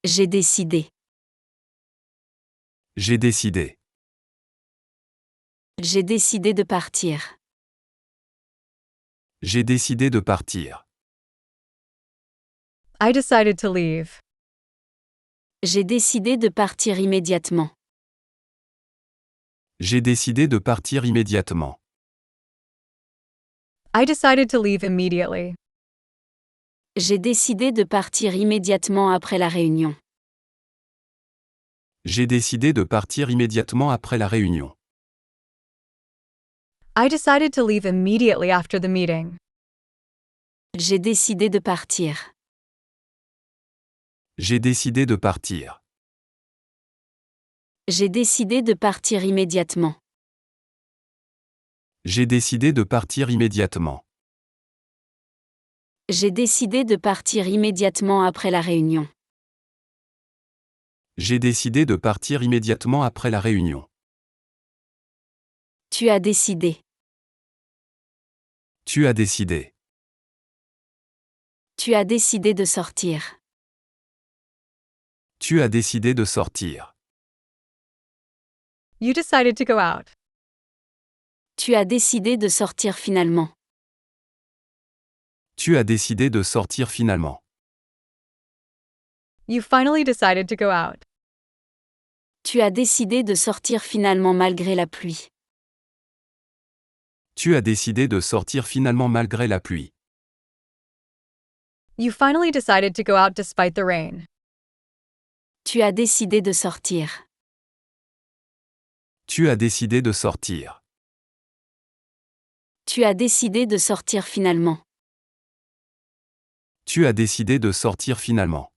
J'ai décidé. J'ai décidé. J'ai décidé de partir. J'ai décidé de partir. I decided to leave. J'ai décidé de partir immédiatement. J'ai décidé de partir immédiatement. I decided to leave immediately. J'ai décidé de partir immédiatement après la réunion. J'ai décidé de partir immédiatement après la réunion. I decided to leave immediately after the meeting. J'ai décidé de partir. J'ai décidé de partir. J'ai décidé de partir immédiatement. J'ai décidé de partir immédiatement. J'ai décidé de partir immédiatement après la réunion. J'ai décidé de partir immédiatement après la réunion. Tu as décidé. Tu as décidé. Tu as décidé de sortir. Tu as décidé de sortir. You decided to go out. Tu as décidé de sortir finalement. Tu as décidé de sortir finalement. You finally decided to go out. Tu as décidé de sortir finalement malgré la pluie. Tu as décidé de sortir finalement malgré la pluie. You finally decided to go out despite the rain. Tu as décidé de sortir. Tu as décidé de sortir. Tu as décidé de sortir finalement. Tu as décidé de sortir finalement.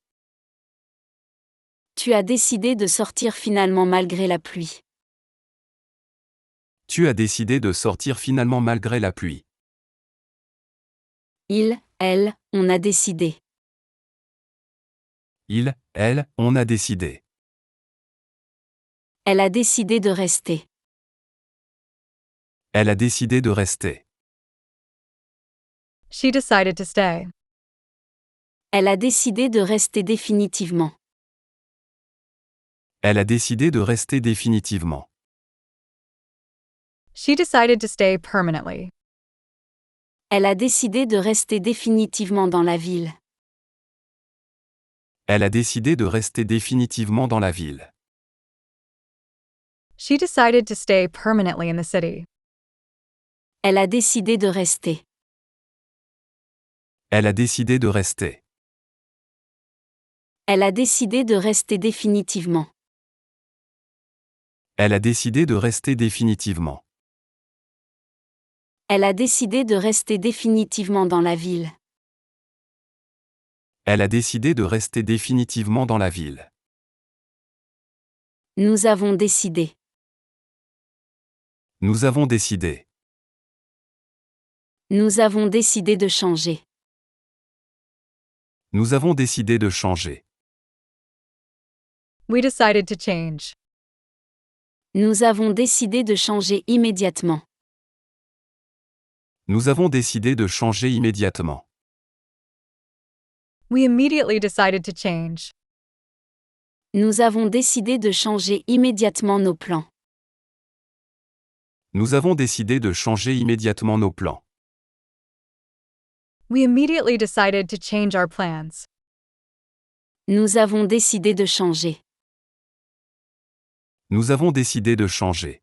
Tu as décidé de sortir finalement malgré la pluie. Tu as décidé de sortir finalement malgré la pluie. Il, elle, on a décidé. Il, elle, on a décidé. Elle a décidé de rester. Elle a décidé de rester. She decided to stay. Elle a décidé de rester définitivement. Elle a décidé de rester définitivement. She decided to stay permanently. Elle a décidé de rester définitivement dans la ville. Elle a décidé de rester définitivement dans la ville. She decided to stay permanently in the city. Elle a décidé de rester. Elle a décidé de rester. Elle a décidé de rester définitivement. Elle a décidé de rester définitivement. Elle a décidé de rester définitivement dans la ville. Elle a décidé de rester définitivement dans la ville. Nous avons décidé. Nous avons décidé. Nous avons décidé de changer. Nous avons décidé de changer. We decided to change. Nous avons décidé de changer immédiatement. Nous avons décidé de changer immédiatement. We immediately decided to change. Nous avons décidé de changer immédiatement nos plans. Nous avons décidé de changer immédiatement nos plans. We immediately decided to change our plans. Nous avons décidé de changer. Nous avons décidé de changer.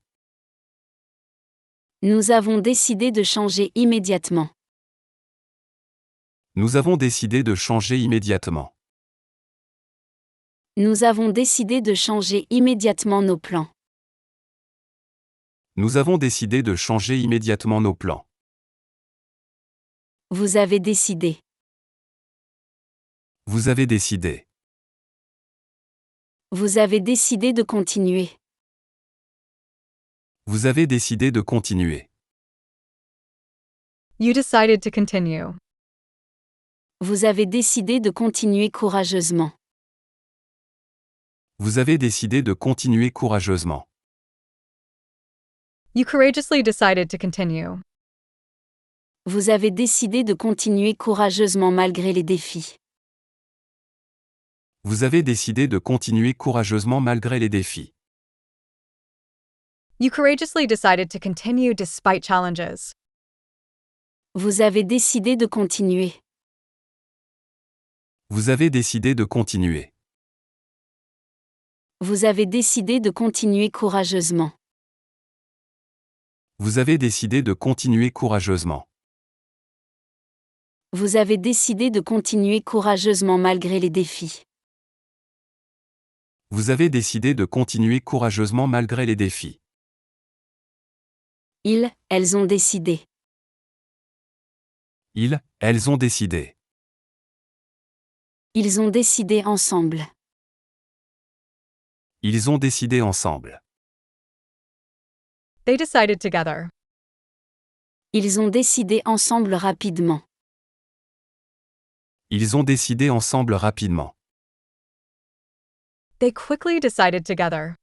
Nous avons décidé de changer immédiatement. Nous avons décidé de changer immédiatement. Nous avons décidé de changer immédiatement nos plans. Nous avons décidé de changer immédiatement nos plans. Vous avez décidé. Vous avez décidé. Vous avez décidé de continuer. Vous avez décidé de continuer. You decided to continue. Vous avez décidé de continuer courageusement. Vous avez décidé de continuer courageusement. You courageously decided to continue. Vous avez décidé de continuer courageusement malgré les défis. Vous avez décidé de continuer courageusement malgré les défis. You courageously decided to continue despite challenges. Vous avez décidé de continuer. Vous avez décidé de continuer. Vous avez décidé de continuer courageusement. Vous avez décidé de continuer courageusement. Vous avez décidé de continuer courageusement malgré les défis. Vous avez décidé de continuer courageusement malgré les défis. Elles ont décidé. Elles ont décidé. Ils ont décidé ensemble. Ils ont décidé ensemble. They decided together. Ils ont décidé ensemble rapidement. Ils ont décidé ensemble rapidement. They quickly decided together.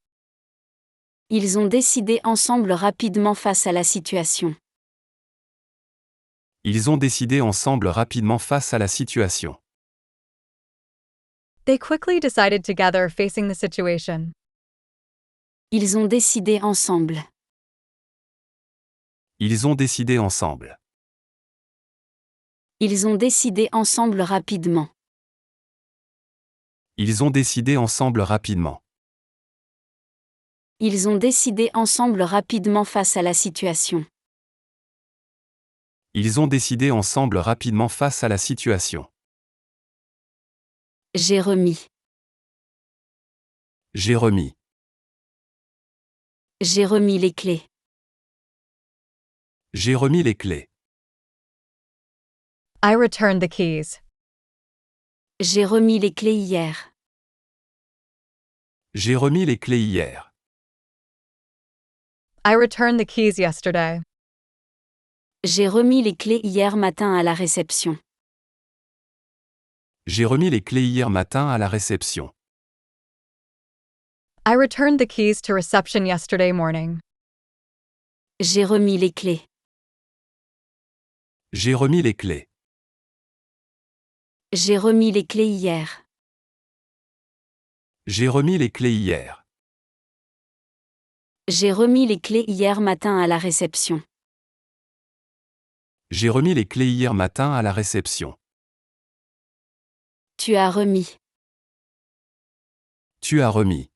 Ils ont décidé ensemble rapidement face à la situation. Ils ont décidé ensemble rapidement face à la situation. They quickly decided together facing the situation. Ils ont décidé ensemble. Ils ont décidé ensemble. Ils ont décidé ensemble rapidement. Ils ont décidé ensemble rapidement. Ils ont décidé ensemble rapidement face à la situation. Ils ont décidé ensemble rapidement face à la situation. J'ai remis. J'ai remis. J'ai remis les clés. J'ai remis les clés. I returned the keys. J'ai remis les clés hier. J'ai remis les clés hier. I returned the keys yesterday. J'ai remis les clés hier matin à la réception. J'ai remis les clés hier matin à la réception. I returned the keys to reception yesterday morning. J'ai remis les clés. J'ai remis les clés. J'ai remis les clés hier. J'ai remis les clés hier. J'ai remis les clés hier matin à la réception. J'ai remis les clés hier matin à la réception. Tu as remis. Tu as remis.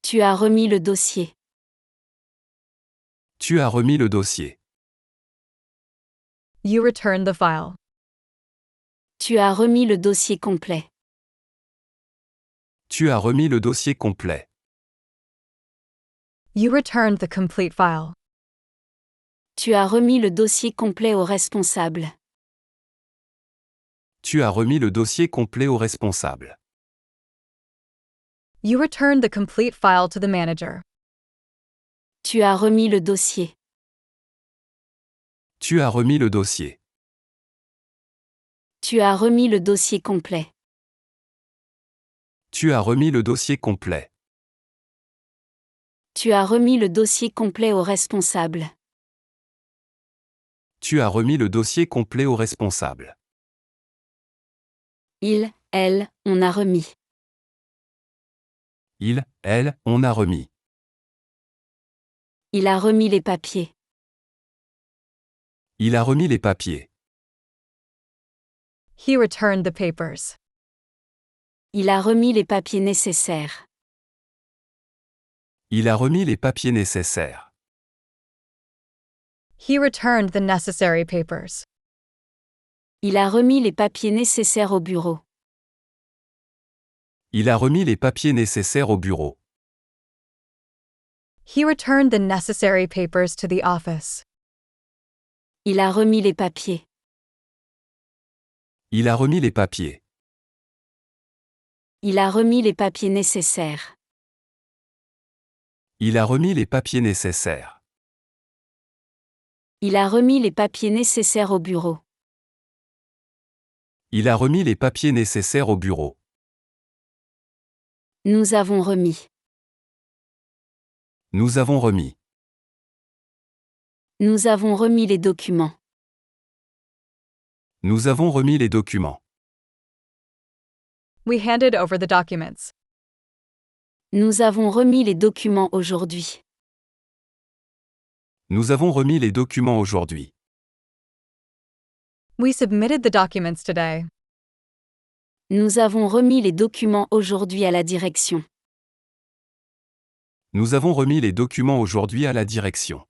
Tu as remis le dossier. Tu as remis le dossier. You returned the file. Tu as remis le dossier complet. Tu as remis le dossier complet. You returned the complete file. Tu as remis le dossier complet au responsable. Tu as remis le dossier complet au responsable. You returned the complete file to the manager. Tu as remis le dossier. Tu as remis le dossier. Tu as remis le dossier complet. Tu as remis le dossier complet. Tu as remis le dossier complet au responsable. Tu as remis le dossier complet au responsable. Elle, on a remis. Elle, on a remis. Il a remis les papiers. Il a remis les papiers. He returned the papers. Il a remis les papiers nécessaires. Il a remis les papiers nécessaires. He returned the necessary papers. Il a remis les papiers nécessaires au bureau. Il a remis les papiers nécessaires au bureau. He returned the necessary papers to the office. Il a remis les papiers. Il a remis les papiers. Il a remis les papiers nécessaires. Il a remis les papiers nécessaires. Il a remis les papiers nécessaires au bureau. Il a remis les papiers nécessaires au bureau. Nous avons remis. Nous avons remis. Nous avons remis les documents. Nous avons remis les documents. We handed over the documents. Nous avons remis les documents aujourd'hui. Nous avons remis les documents aujourd'hui. We submitted the documents today. Nous avons remis les documents aujourd'hui à la direction. Nous avons remis les documents aujourd'hui à la direction.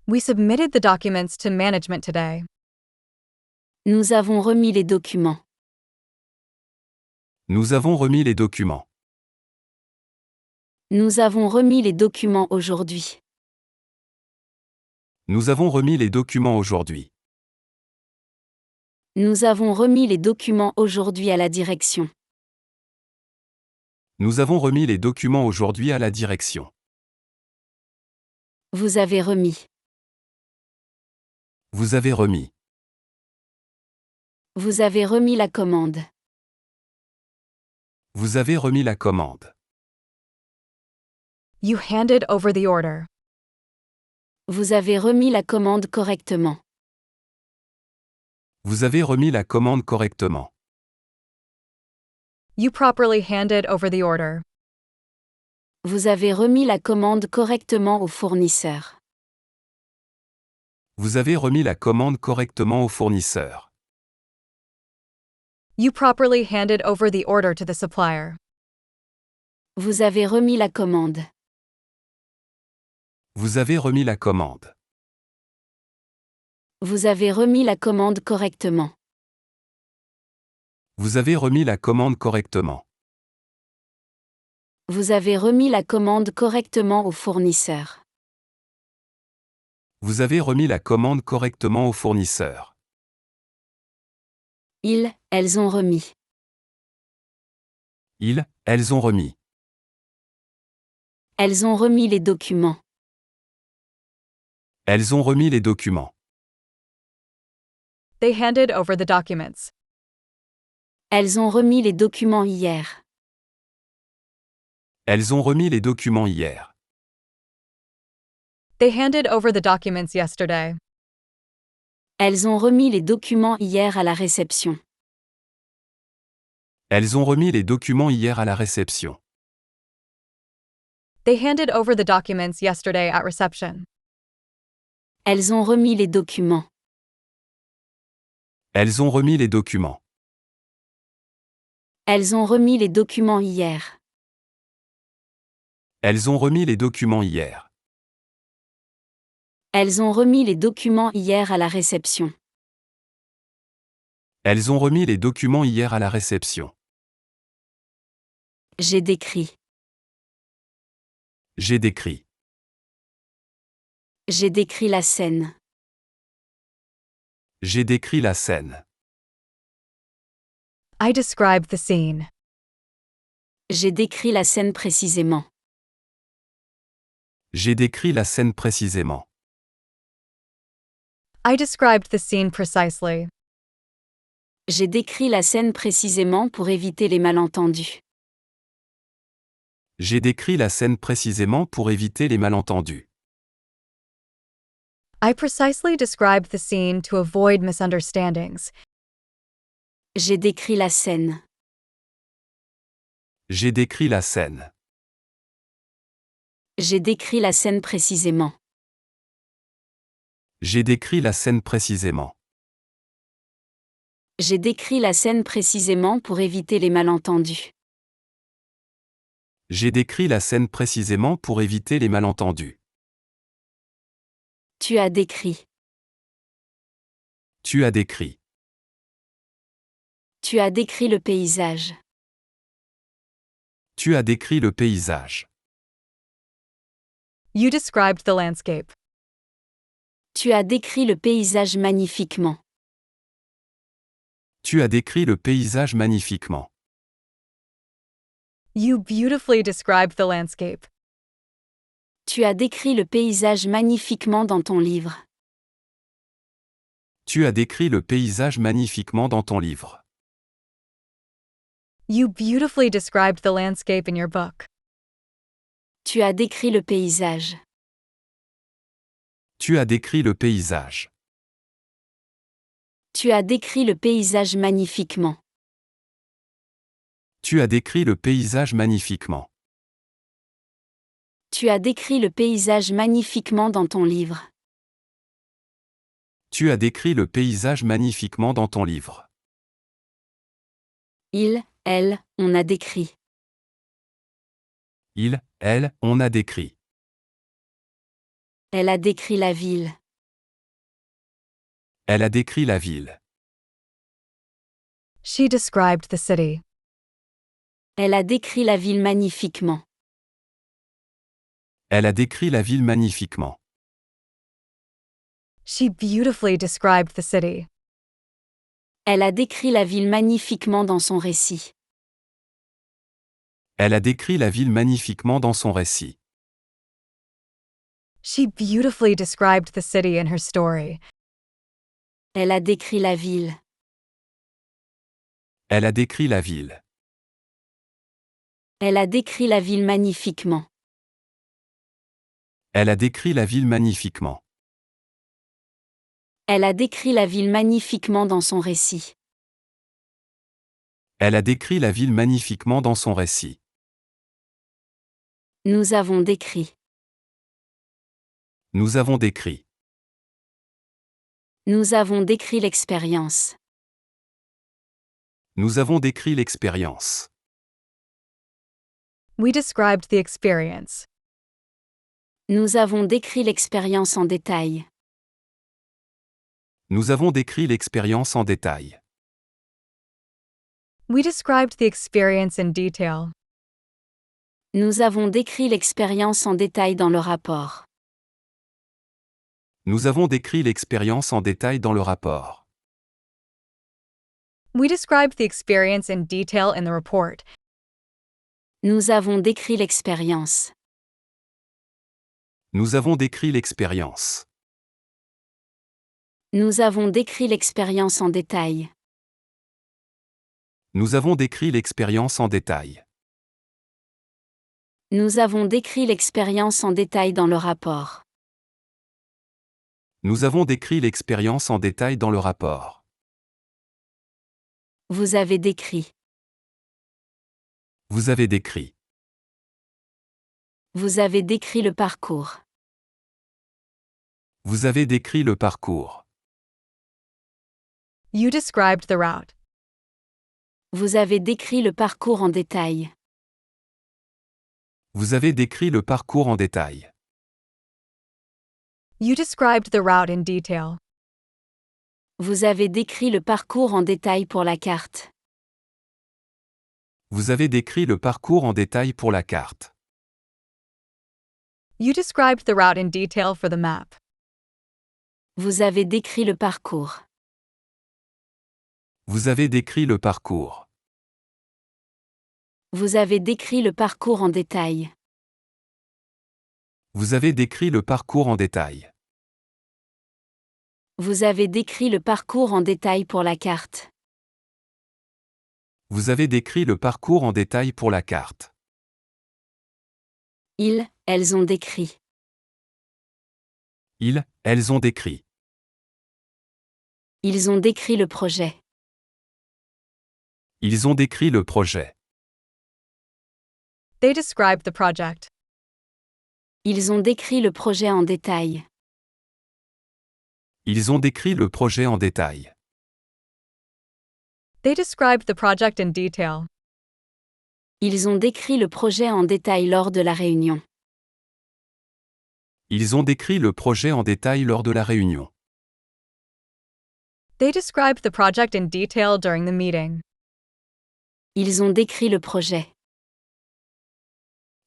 We submitted the documents to management today. Nous avons remis les documents. Nous avons remis les documents. Nous avons remis les documents aujourd'hui. Nous avons remis les documents aujourd'hui. Nous avons remis les documents aujourd'hui à la direction. Nous avons remis les documents aujourd'hui à la direction. Vous avez remis. Vous avez remis. Vous avez remis la commande. Vous avez remis la commande. You handed over the order. Vous avez remis la commande correctement. Vous avez remis la commande correctement. You properly handed over the order. Vous avez remis la commande correctement au fournisseur. Vous avez remis la commande correctement au fournisseur. You properly handed over the order to the supplier. Vous avez remis la commande. Vous avez remis la commande. Vous avez remis la commande correctement. Vous avez remis la commande correctement. Vous avez remis la commande correctement au fournisseur. Vous avez remis la commande correctement au fournisseur. Elles ont remis. Elles ont remis. Elles ont remis les documents. Elles ont remis les documents. They handed over the documents. Elles ont remis les documents hier. Elles ont remis les documents hier. They handed over the documents yesterday. Elles ont remis les documents hier à la réception. Elles ont remis les documents hier à la réception. They handed over the documents yesterday at reception. Elles ont remis les documents. Elles ont remis les documents. Elles ont remis les documents hier. Elles ont remis les documents hier. Elles ont remis les documents hier à la réception. Elles ont remis les documents hier à la réception. J'ai décrit. J'ai décrit. J'ai décrit la scène. J'ai décrit la scène. I described the scene. J'ai décrit la scène précisément. J'ai décrit la scène précisément. I described the scene precisely. J'ai décrit la scène précisément pour éviter les malentendus. J'ai décrit la scène précisément pour éviter les malentendus. I precisely described the scene to avoid misunderstandings. J'ai décrit la scène. J'ai décrit la scène. J'ai décrit la scène précisément. J'ai décrit la scène précisément. J'ai décrit la scène précisément pour éviter les malentendus. J'ai décrit la scène précisément pour éviter les malentendus. Tu as décrit. Tu as décrit. Tu as décrit le paysage. Tu as décrit le paysage. You described the landscape. Tu as décrit le paysage magnifiquement. Tu as décrit le paysage magnifiquement. You beautifully described the landscape. Tu as décrit le paysage magnifiquement dans ton livre. Tu as décrit le paysage magnifiquement dans ton livre. You beautifully described the landscape in your book. Tu as décrit le paysage. Tu as décrit le paysage. Tu as décrit le paysage magnifiquement. Tu as décrit le paysage magnifiquement. Tu as décrit le paysage magnifiquement dans ton livre. Tu as décrit le paysage magnifiquement dans ton livre. Il, elle, on a décrit. Il, elle, on a décrit. Elle a décrit la ville. Elle a décrit la ville. She described the city. Elle a décrit la ville magnifiquement. Elle a décrit la ville magnifiquement. She beautifully described the city. Elle a décrit la ville magnifiquement dans son récit. Elle a décrit la ville magnifiquement dans son récit. She beautifully described the city in her story. Elle a décrit la ville. Elle a décrit la ville. Elle a décrit la ville magnifiquement. Elle a décrit la ville magnifiquement. Elle a décrit la ville magnifiquement dans son récit. Elle a décrit la ville magnifiquement dans son récit. Nous avons décrit. Nous avons décrit. Nous avons décrit l'expérience. Nous avons décrit l'expérience. We described the experience. Nous avons décrit l'expérience en détail. Nous avons décrit l'expérience en détail. We described the experience in detail. Nous avons décrit l'expérience en détail dans le rapport. Nous avons décrit l'expérience en détail dans le rapport. We described the experience in detail in the report. Nous avons décrit l'expérience. Nous avons décrit l'expérience. Nous avons décrit l'expérience en détail. Nous avons décrit l'expérience en détail. Nous avons décrit l'expérience en détail dans le rapport. Nous avons décrit l'expérience en détail dans le rapport. Vous avez décrit. Vous avez décrit. Vous avez décrit le parcours. Vous avez décrit le parcours. You described the route. Vous avez décrit le parcours en détail. Vous avez décrit le parcours en détail. You described the route in detail. Vous avez décrit le parcours en détail pour la carte. Vous avez décrit le parcours en détail pour la carte. You described the route in detail for the map. Vous avez décrit le parcours. Vous avez décrit le parcours. Vous avez décrit le parcours en détail. Vous avez décrit le parcours en détail. Vous avez décrit le parcours en détail pour la carte. Vous avez décrit le parcours en détail pour la carte. Ils, elles ont décrit. Ils, elles ont décrit. Ils ont décrit le projet. Ils ont décrit le projet. They described the project. Ils ont décrit le projet en détail. Ils ont décrit le projet en détail. They described the project in detail. Ils ont décrit le projet en détail lors de la réunion. Ils ont décrit le projet en détail lors de la réunion. They described the project in detail during the meeting. Ils ont décrit le projet.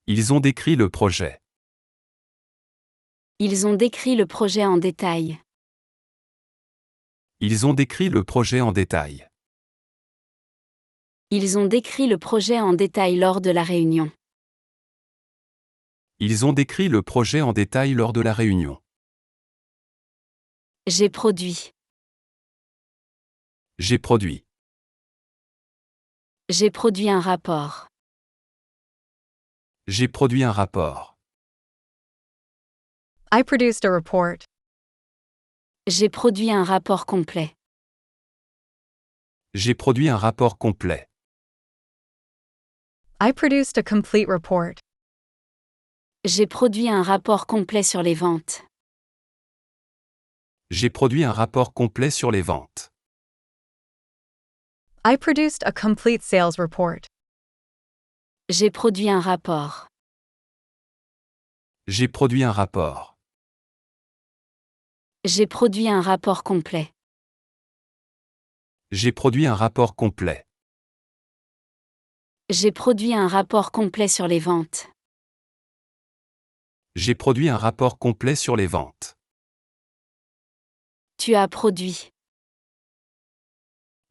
Ils ont décrit le projet. Ils ont décrit le projet en détail. Ils ont décrit le projet en détail. Ils ont décrit le projet en détail lors de la réunion. Ils ont décrit le projet en détail lors de la réunion. J'ai produit. J'ai produit. J'ai produit un rapport. J'ai produit un rapport. I produced a report. J'ai produit un rapport complet. J'ai produit un rapport complet. I produced a complete report. J'ai produit un rapport complet sur les ventes. J'ai produit un rapport complet sur les ventes. I produced a complete sales report. J'ai produit un rapport. J'ai produit un rapport. J'ai produit un rapport complet. J'ai produit un rapport complet. J'ai produit un rapport complet sur les ventes. J'ai produit un rapport complet sur les ventes. Tu as produit.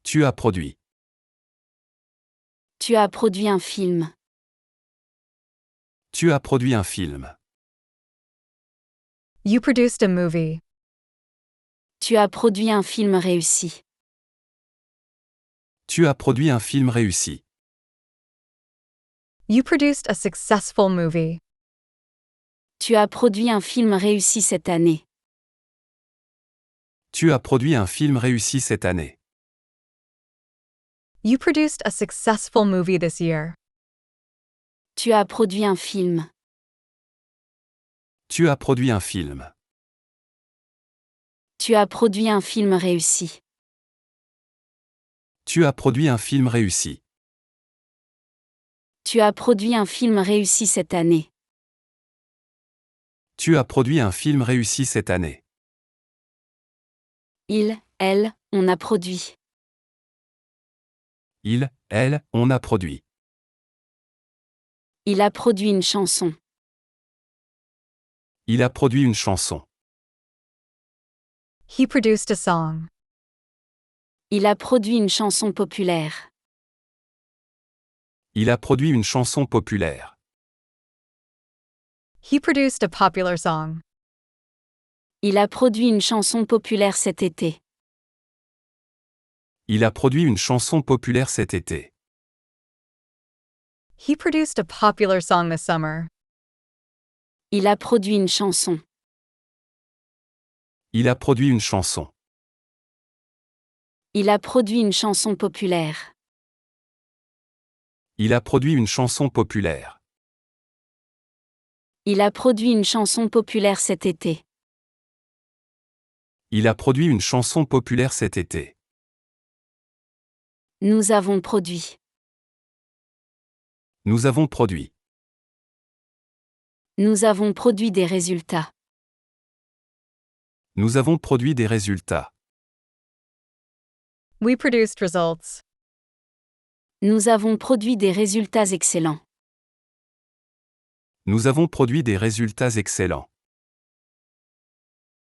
Tu as produit. Tu as produit un film. Tu as produit un film. You produced a movie. Tu as produit un film réussi. Tu as produit un film réussi. You produced a successful movie. Tu as produit un film réussi cette année. Tu as produit un film réussi cette année. You produced a successful movie this year. Tu as produit un film. Tu as produit un film. Tu as produit un film réussi. Tu as produit un film réussi. Tu as produit un film réussi cette année. Tu as produit un film réussi cette année. Il, elle, on a produit. Il, elle, on a produit. Il a produit une chanson. Il a produit une chanson. He produced a song. Il a produit une chanson populaire. Il a produit une chanson populaire. He produced a popular song. Il a produit une chanson populaire cet été. Il a produit une chanson populaire cet été. He produced a popular song this summer. Il a produit une chanson. Il a produit une chanson. Il a produit une chanson populaire. Il a produit une chanson populaire. Il a produit une chanson populaire cet été. Il a produit une chanson populaire cet été. Nous avons produit. Nous avons produit. Nous avons produit des résultats. Nous avons produit des résultats. We produced results. Nous avons produit des résultats excellents. Nous avons produit des résultats excellents.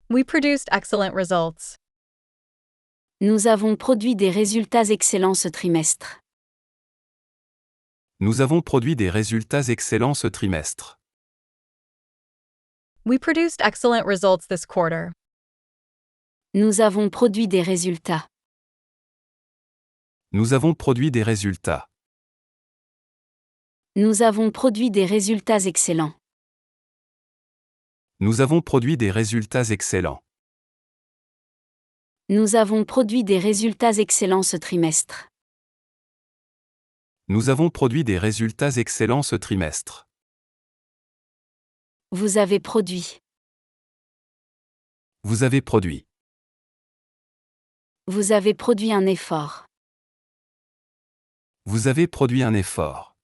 We produced excellent results. Nous avons produit des résultats excellents ce trimestre. Nous avons produit des résultats excellents ce trimestre. We produced excellent results this quarter. Nous avons produit des résultats. Nous avons produit des résultats. Nous avons produit des résultats excellents. Nous avons produit des résultats excellents. Nous avons produit des résultats excellents ce trimestre. Nous avons produit des résultats excellents ce trimestre. Vous avez produit. Vous avez produit. Vous avez produit un effort. Vous avez produit un effort.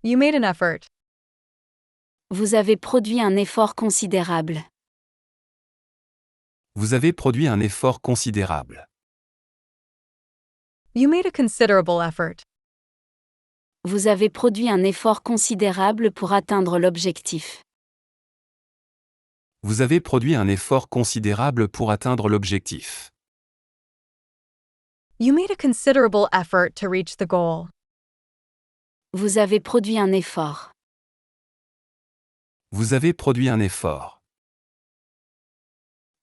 You made an effort. Vous avez produit un effort considérable. Vous avez produit un effort considérable. You made a considerable effort. Vous avez produit un effort considérable pour atteindre l'objectif. Vous avez produit un effort considérable pour atteindre l'objectif. You made a considerable effort to reach the goal. Vous avez produit un effort. Vous avez produit un effort.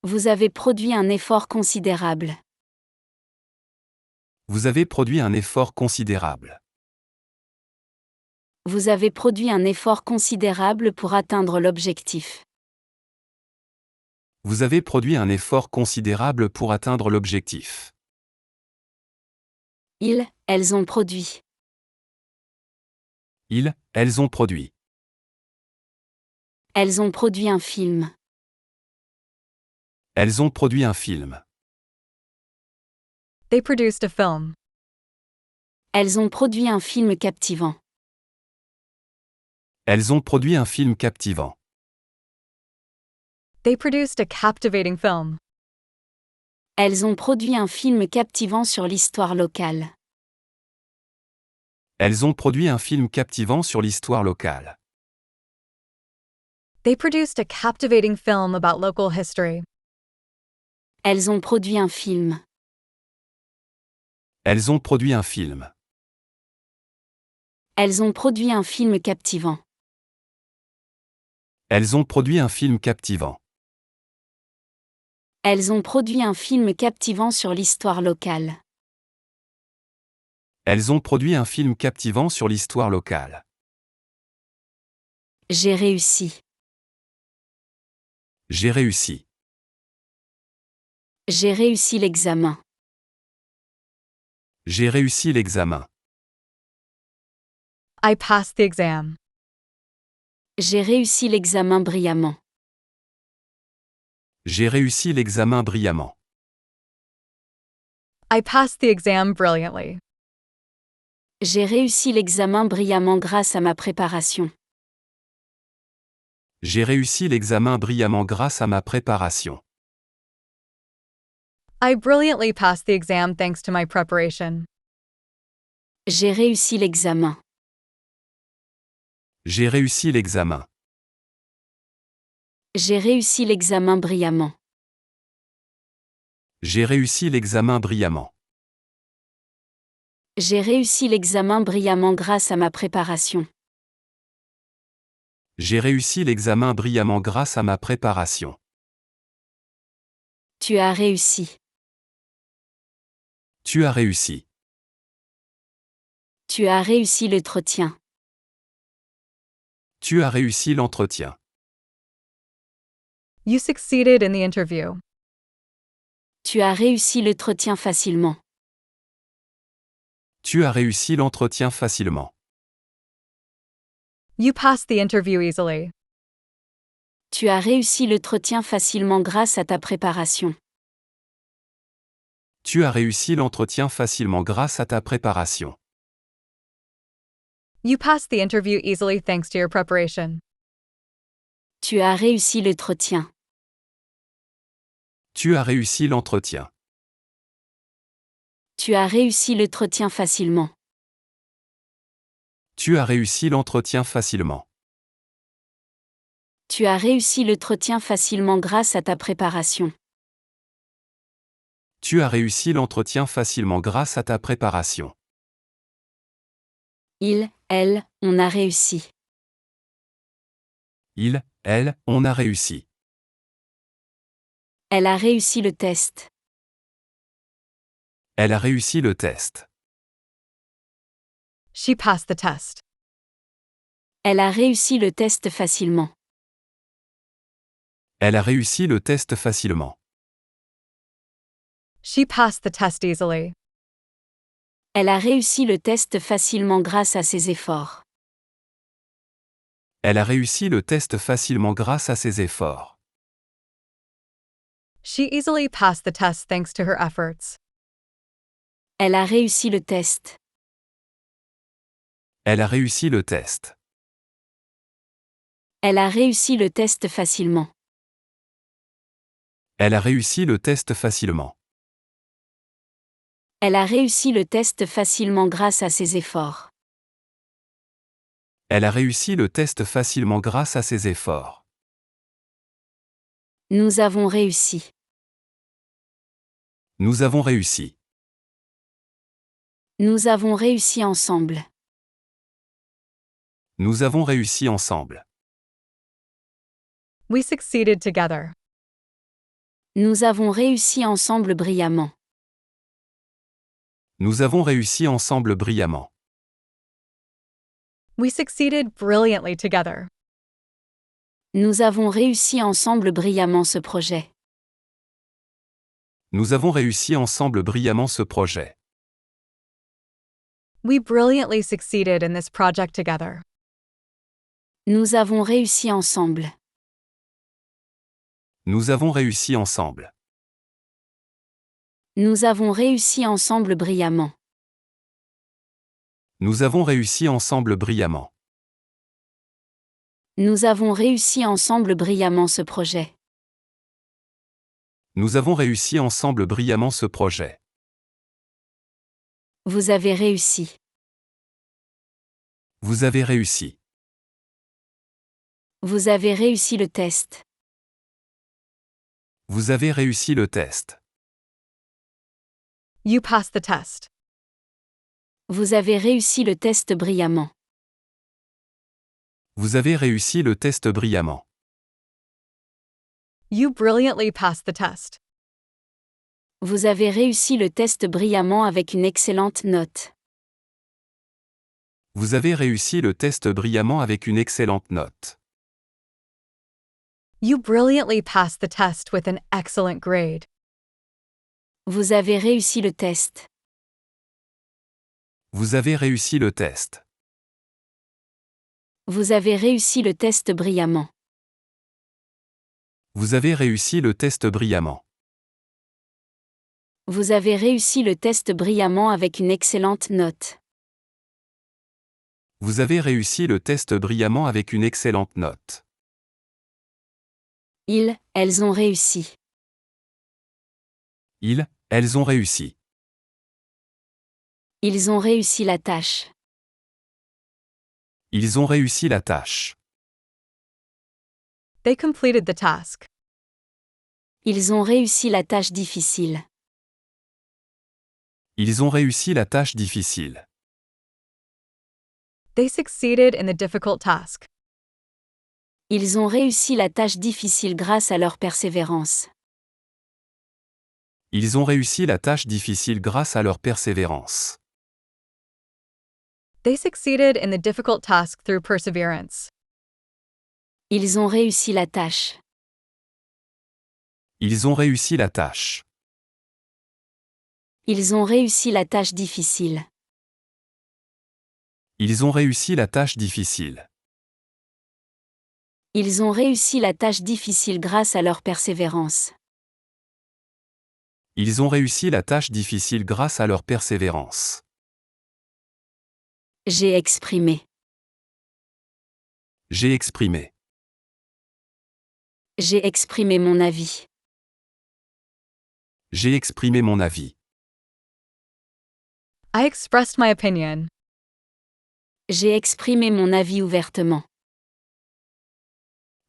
Vous avez produit un effort considérable. Vous avez produit un effort considérable. Vous avez produit un effort considérable pour atteindre l'objectif. Vous avez produit un effort considérable pour atteindre l'objectif. Ils, elles ont produit. Elles ont produit. Elles ont produit un film. Elles ont produit un film. They produced a film. Elles ont produit un film captivant. Elles ont produit un film captivant. They produced a captivating film. Elles ont produit un film captivant sur l'histoire locale. Elles ont produit un film captivant sur l'histoire locale. They produced a captivating film about local history. Elles ont produit un film. Elles ont produit un film. Elles ont produit un film captivant. Elles ont produit un film captivant. Elles ont produit un film captivant sur l'histoire locale. Elles ont produit un film captivant sur l'histoire locale. J'ai réussi. J'ai réussi. J'ai réussi l'examen. J'ai réussi l'examen. I passed the exam. J'ai réussi l'examen brillamment. J'ai réussi l'examen brillamment. I passed the exam brilliantly. J'ai réussi l'examen brillamment grâce à ma préparation. J'ai réussi l'examen brillamment grâce à ma préparation. I brilliantly passed the exam thanks to my preparation. J'ai réussi l'examen. J'ai réussi l'examen. J'ai réussi l'examen brillamment. J'ai réussi l'examen brillamment. J'ai réussi l'examen brillamment grâce à ma préparation. J'ai réussi l'examen brillamment grâce à ma préparation. Tu as réussi. Tu as réussi. Tu as réussi l'entretien. Tu as réussi l'entretien. You succeeded in the interview. Tu as réussi l'entretien facilement. Tu as réussi l'entretien facilement. You passed the interview easily. Tu as réussi l'entretien facilement grâce à ta préparation. Tu as réussi l'entretien facilement grâce à ta préparation. You passed the interview easily thanks to your preparation. Tu as réussi l'entretien. Tu as réussi l'entretien. Tu as réussi l'entretien facilement. Tu as réussi l'entretien facilement. Tu as réussi l'entretien facilement grâce à ta préparation. Tu as réussi l'entretien facilement grâce à ta préparation. Elle, on a réussi. Elle, on a réussi. Elle a réussi le test. Elle a réussi le test. She passed the test. Elle a réussi le test facilement. Elle a réussi le test facilement. She passed the test easily. Elle a réussi le test facilement grâce à ses efforts. Elle a réussi le test facilement grâce à ses efforts. She easily passed the test thanks to her efforts. Elle a réussi le test. Elle a réussi le test. Elle a réussi le test facilement. Elle a réussi le test facilement. Elle a réussi le test facilement grâce à ses efforts. Elle a réussi le test facilement grâce à ses efforts. Nous avons réussi. Nous avons réussi. Nous avons réussi ensemble. Nous avons réussi ensemble. We succeeded together. Nous avons réussi ensemble brillamment. Nous avons réussi ensemble brillamment. We succeeded brilliantly together. Nous avons réussi ensemble brillamment ce projet. Nous avons réussi ensemble brillamment ce projet. We brilliantly succeeded in this project together. Nous avons réussi ensemble. Nous avons réussi ensemble. Nous avons réussi ensemble brillamment. Nous avons réussi ensemble brillamment. Nous avons réussi ensemble brillamment ce projet. Nous avons réussi ensemble brillamment ce projet. Vous avez réussi. Vous avez réussi. Vous avez réussi le test. Vous avez réussi le test. You passed the test. Vous avez réussi le test brillamment. Vous avez réussi le test brillamment. You brilliantly passed the test. Vous avez réussi le test brillamment avec une excellente note. Vous avez réussi le test brillamment avec une excellente note. You brilliantly passed the test with an excellent grade. Vous avez réussi le test. Vous avez réussi le test. Vous avez réussi le test brillamment. Vous avez réussi le test brillamment. Vous avez réussi le test brillamment avec une excellente note. Vous avez réussi le test brillamment avec une excellente note. Elles ont réussi. Elles ont réussi. Ils ont réussi la tâche. Ils ont réussi la tâche. They completed the task. Ils ont réussi la tâche difficile. Ils ont réussi la tâche difficile. They succeeded in the difficult task. Ils ont réussi la tâche difficile grâce à leur persévérance. Ils ont réussi la tâche difficile grâce à leur persévérance. They succeeded in the difficult task through perseverance. Ils ont réussi la tâche. Ils ont réussi la tâche. Ils ont réussi la tâche difficile. Ils ont réussi la tâche difficile. Ils ont réussi la tâche difficile grâce à leur persévérance. Ils ont réussi la tâche difficile grâce à leur persévérance. J'ai exprimé. J'ai exprimé. J'ai exprimé mon avis. J'ai exprimé mon avis. I expressed my opinion. J'ai exprimé mon avis ouvertement.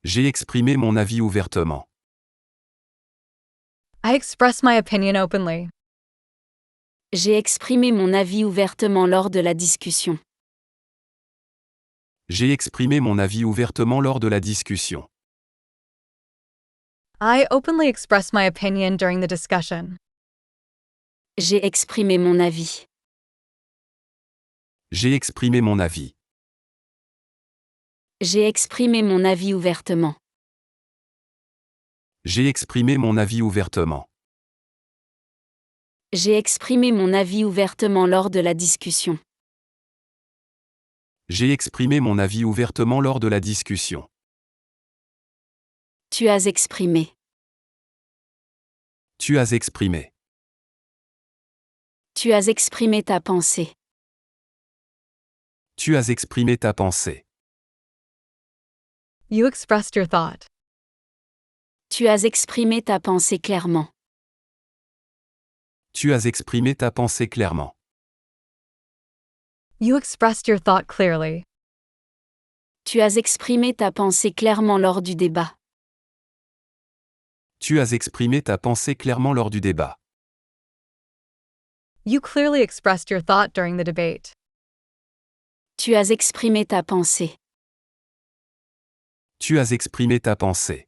J'ai exprimé mon avis ouvertement. I expressed my opinion openly. J'ai exprimé mon avis ouvertement lors de la discussion. J'ai exprimé mon avis ouvertement lors de la discussion. I openly expressed my opinion during the discussion. J'ai exprimé mon avis. J'ai exprimé mon avis. J'ai exprimé mon avis ouvertement. J'ai exprimé mon avis ouvertement. J'ai exprimé mon avis ouvertement lors de la discussion. J'ai exprimé mon avis ouvertement lors de la discussion. Tu as exprimé. Tu as exprimé. Tu as exprimé ta pensée. Tu as exprimé ta pensée. You expressed your thought. Tu as exprimé ta pensée clairement. Tu as exprimé ta pensée clairement. You expressed your thought clearly. Tu as exprimé ta pensée clairement lors du débat. Tu as exprimé ta pensée clairement lors du débat. You clearly expressed your thought during the debate. Tu as exprimé ta pensée. Tu as exprimé ta pensée.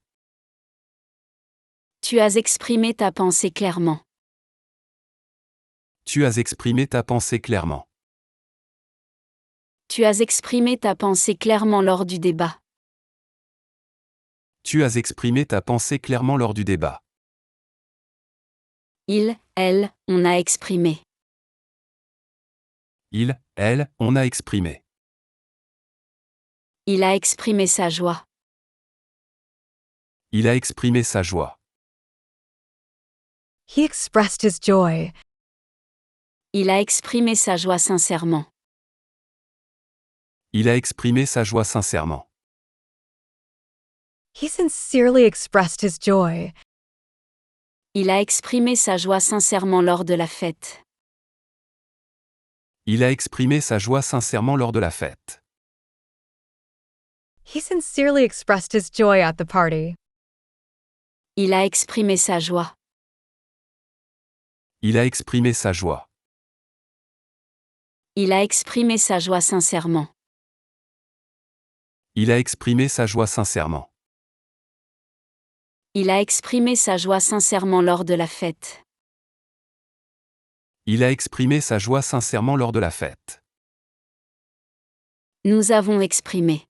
Tu as exprimé ta pensée clairement. Tu as exprimé ta pensée clairement. Tu as exprimé ta pensée clairement lors du débat. Tu as exprimé ta pensée clairement lors du débat. Il, elle, on a exprimé. Il, elle, on a exprimé. Il a exprimé sa joie. Il a exprimé sa joie. He expressed his joy. Il a exprimé sa joie sincèrement. Il a exprimé sa joie sincèrement. He sincerely expressed his joy. Il a exprimé sa joie sincèrement lors de la fête. Il a exprimé sa joie sincèrement lors de la fête. He sincerely expressed his joy at the party. Il a exprimé sa joie. Il a exprimé sa joie. Il a exprimé sa joie sincèrement. Il a exprimé sa joie sincèrement. Il a exprimé sa joie sincèrement lors de la fête. Il a exprimé sa joie sincèrement lors de la fête. Nous avons exprimé.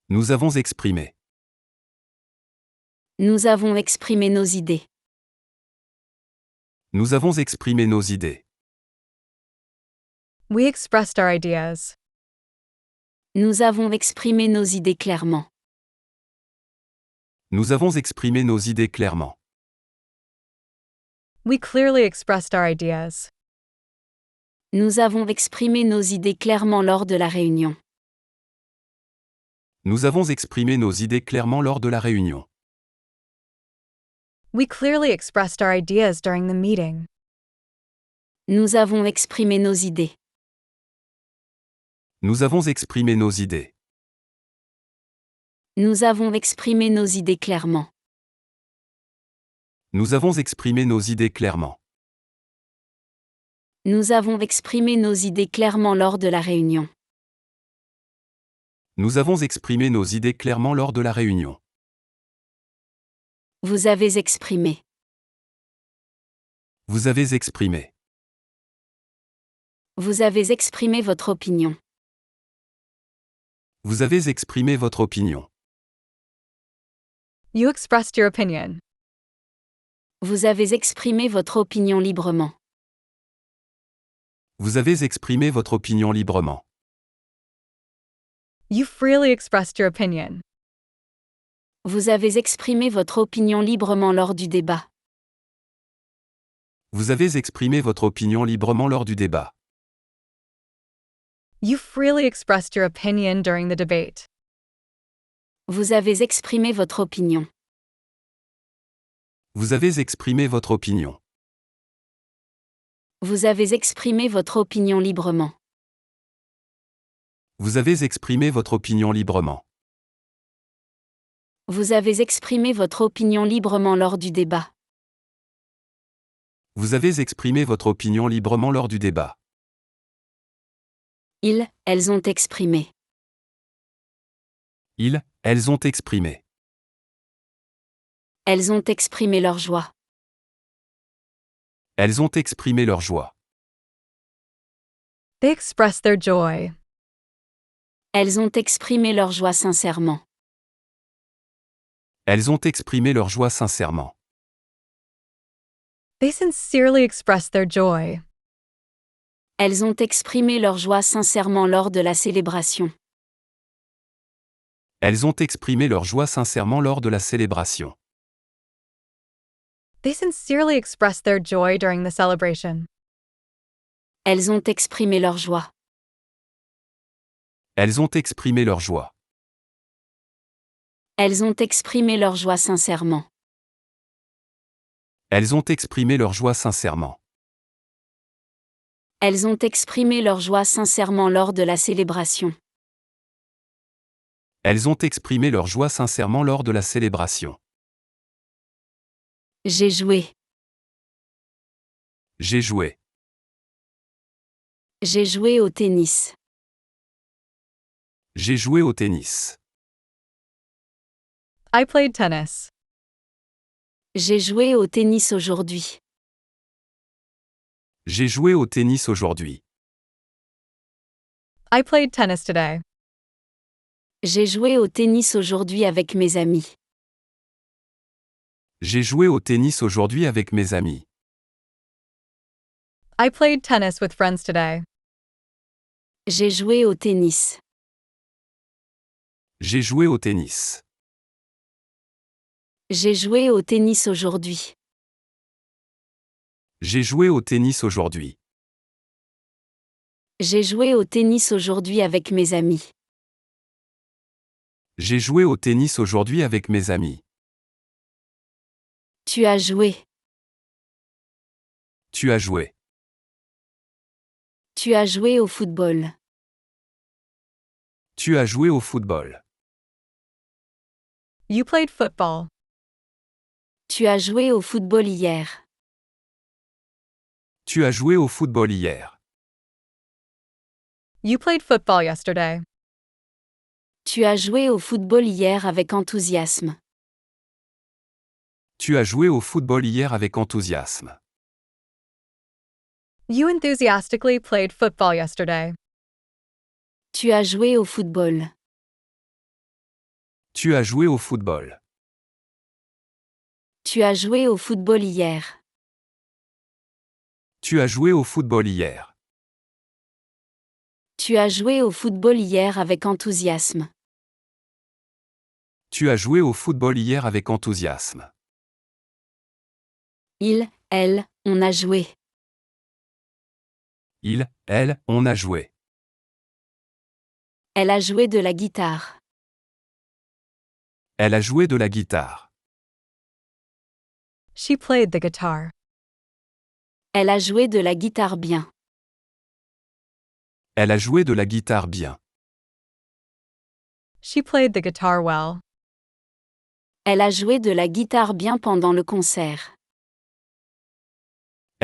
Nous avons exprimé. Nous avons exprimé nos idées. Nous avons exprimé nos idées. We expressed our ideas. Nous avons exprimé nos idées clairement. Nous avons exprimé nos idées clairement. We clearly expressed our ideas. Nous avons exprimé nos idées clairement lors de la réunion. Nous avons exprimé nos idées clairement lors de la réunion. We clearly expressed our ideas during the meeting. Nous avons exprimé nos idées. Nous avons exprimé nos idées. Nous avons exprimé nos idées clairement. Nous avons exprimé nos idées clairement. Nous avons exprimé nos idées clairement lors de la réunion. Nous avons exprimé nos idées clairement lors de la réunion. Vous avez exprimé. Vous avez exprimé. Vous avez exprimé votre opinion. Vous avez exprimé votre opinion. You expressed your opinion. Vous avez exprimé votre opinion librement. Vous avez exprimé votre opinion librement. You freely expressed your opinion. Vous avez exprimé votre opinion librement lors du débat. Vous avez exprimé votre opinion librement lors du débat. You freely expressed your opinion during the debate. Vous avez exprimé votre opinion. Vous avez exprimé votre opinion. Vous avez exprimé votre opinion librement. Vous avez exprimé votre opinion librement. Vous avez exprimé votre opinion librement lors du débat. Vous avez exprimé votre opinion librement lors du débat. Ils, elles ont exprimé. Ils, elles ont exprimé. Elles ont exprimé leur joie. Elles ont exprimé leur joie. They expressed their joy. Elles ont exprimé leur joie sincèrement. Elles ont exprimé leur joie sincèrement. They sincerely expressed their joy. Elles ont exprimé leur joie sincèrement lors de la célébration. Elles ont exprimé leur joie sincèrement lors de la célébration. They sincerely expressed their joy during the celebration. Elles ont exprimé leur joie. Elles ont exprimé leur joie. Elles ont exprimé leur joie sincèrement. Elles ont exprimé leur joie sincèrement. Elles ont exprimé leur joie sincèrement lors de la célébration. Elles ont exprimé leur joie sincèrement lors de la célébration. J'ai joué. J'ai joué. J'ai joué au tennis. J'ai joué au tennis. I played tennis. J'ai joué au tennis aujourd'hui. J'ai joué au tennis aujourd'hui. I played tennis today. J'ai joué au tennis aujourd'hui avec mes amis. J'ai joué au tennis aujourd'hui avec mes amis. I played tennis with friends today. J'ai joué au tennis. J'ai joué au tennis. J'ai joué au tennis aujourd'hui. J'ai joué au tennis aujourd'hui. J'ai joué au tennis aujourd'hui avec mes amis. J'ai joué au tennis aujourd'hui avec mes amis. Tu as joué. Tu as joué. Tu as joué au football. Tu as joué au football. You played football. Tu as joué au football hier. Tu as joué au football hier. You played football yesterday. Tu as joué au football hier avec enthousiasme. Tu as joué au football hier avec enthousiasme. You enthusiastically played football yesterday. Tu as joué au football. Tu as joué au football. Tu as joué au football hier. Tu as joué au football hier. Tu as joué au football hier avec enthousiasme. Tu as joué au football hier avec enthousiasme. Il, elle, on a joué. Il, elle, on a joué. Elle a joué de la guitare. Elle a joué de la guitare. She played the guitar. Elle a joué de la guitare bien. Elle a joué de la guitare bien. She played the guitar well. Elle a joué de la guitare bien pendant le concert.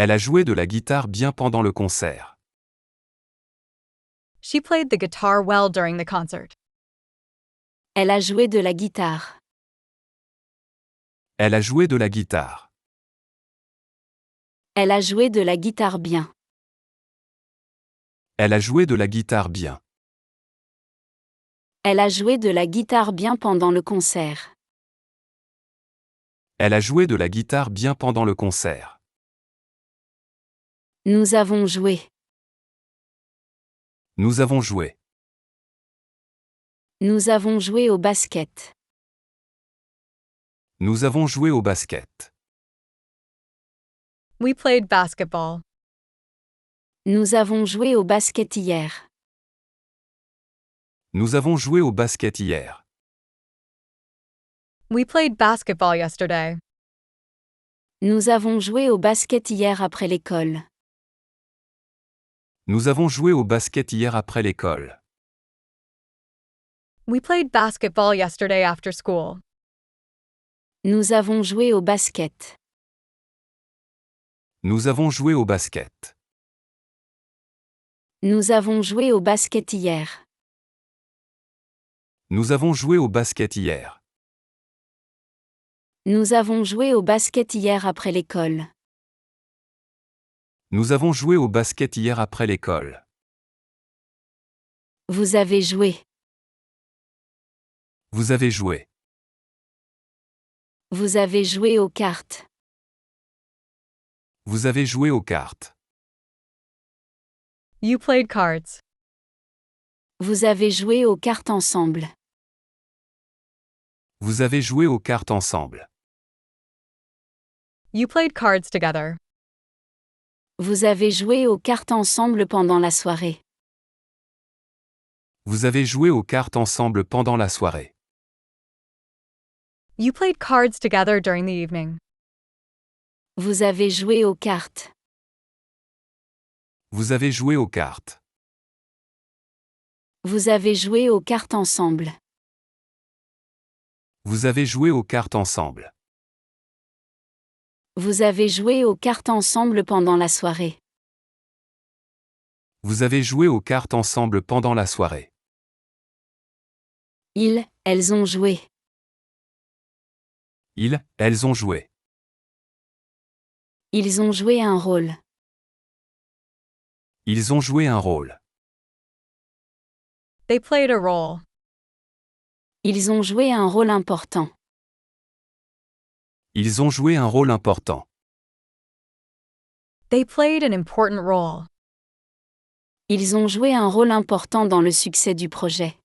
Elle a joué de la guitare bien pendant le concert. She played the guitar well during the concert. Elle a joué de la guitare. Elle a joué de la guitare. Elle a joué de la guitare bien. Elle a joué de la guitare bien. Elle a joué de la guitare bien pendant le concert. Elle a joué de la guitare bien pendant le concert. Nous avons joué. Nous avons joué. Nous avons joué au basket. Nous avons joué au basket. We played basketball. Nous avons joué au basket hier. Nous avons joué au basket hier. We played basketball yesterday. Nous avons joué au basket hier après l'école. Nous avons joué au basket hier après l'école. We played basketball yesterday after school. Nous avons joué au basket. Nous avons joué au basket. Nous avons joué au basket hier. Nous avons joué au basket hier. Nous avons joué au basket hier après l'école. Nous avons joué au basket hier après l'école. Vous avez joué. Vous avez joué. Vous avez joué aux cartes. Vous avez joué aux cartes. You played cards. Vous avez joué aux cartes ensemble. Vous avez joué aux cartes ensemble. You played cards together. Vous avez joué aux cartes ensemble pendant la soirée. Vous avez joué aux cartes ensemble pendant la soirée. You played cards together during the evening. Vous avez joué aux cartes. Vous avez joué aux cartes. Vous avez joué aux cartes ensemble. Vous avez joué aux cartes ensemble. Vous avez joué aux cartes ensemble pendant la soirée. Vous avez joué aux cartes ensemble pendant la soirée. Ils, elles ont joué. Ils, elles ont joué. Ils ont joué un rôle. Ils ont joué un rôle. They played a role. Ils ont joué un rôle important. Ils ont joué un rôle important. They played an important role. Ils ont joué un rôle important dans le succès du projet.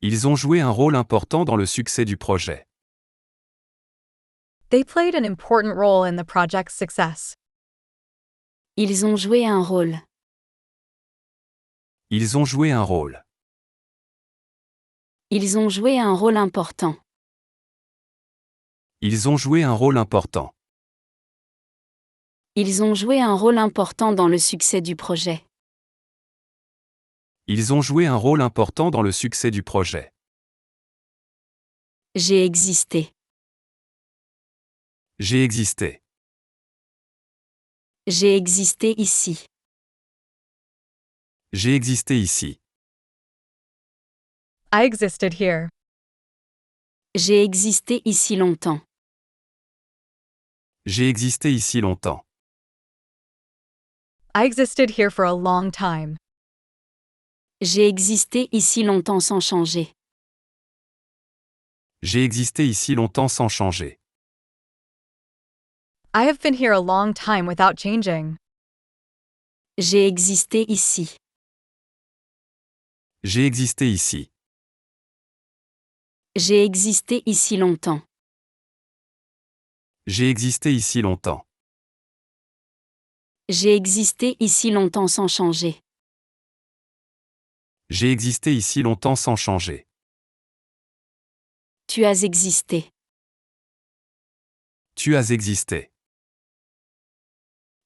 Ils ont joué un rôle important dans le succès du projet. They played an important role in the project's success. Ils ont joué un rôle. Ils ont joué un rôle. Ils ont joué un rôle important. Ils ont joué un rôle important. Ils ont joué un rôle important dans le succès du projet. Ils ont joué un rôle important dans le succès du projet. J'ai existé. J'ai existé. J'ai existé ici. J'ai existé ici. I existed here. J'ai existé ici longtemps. J'ai existé ici longtemps. I existed here for a long time. J'ai existé ici longtemps sans changer. J'ai existé ici longtemps sans changer. I have been here a long time without changing. J'ai existé ici. J'ai existé ici. J'ai existé ici longtemps. J'ai existé ici longtemps. J'ai existé ici longtemps sans changer. J'ai existé ici longtemps sans changer. Tu as existé. Tu as existé.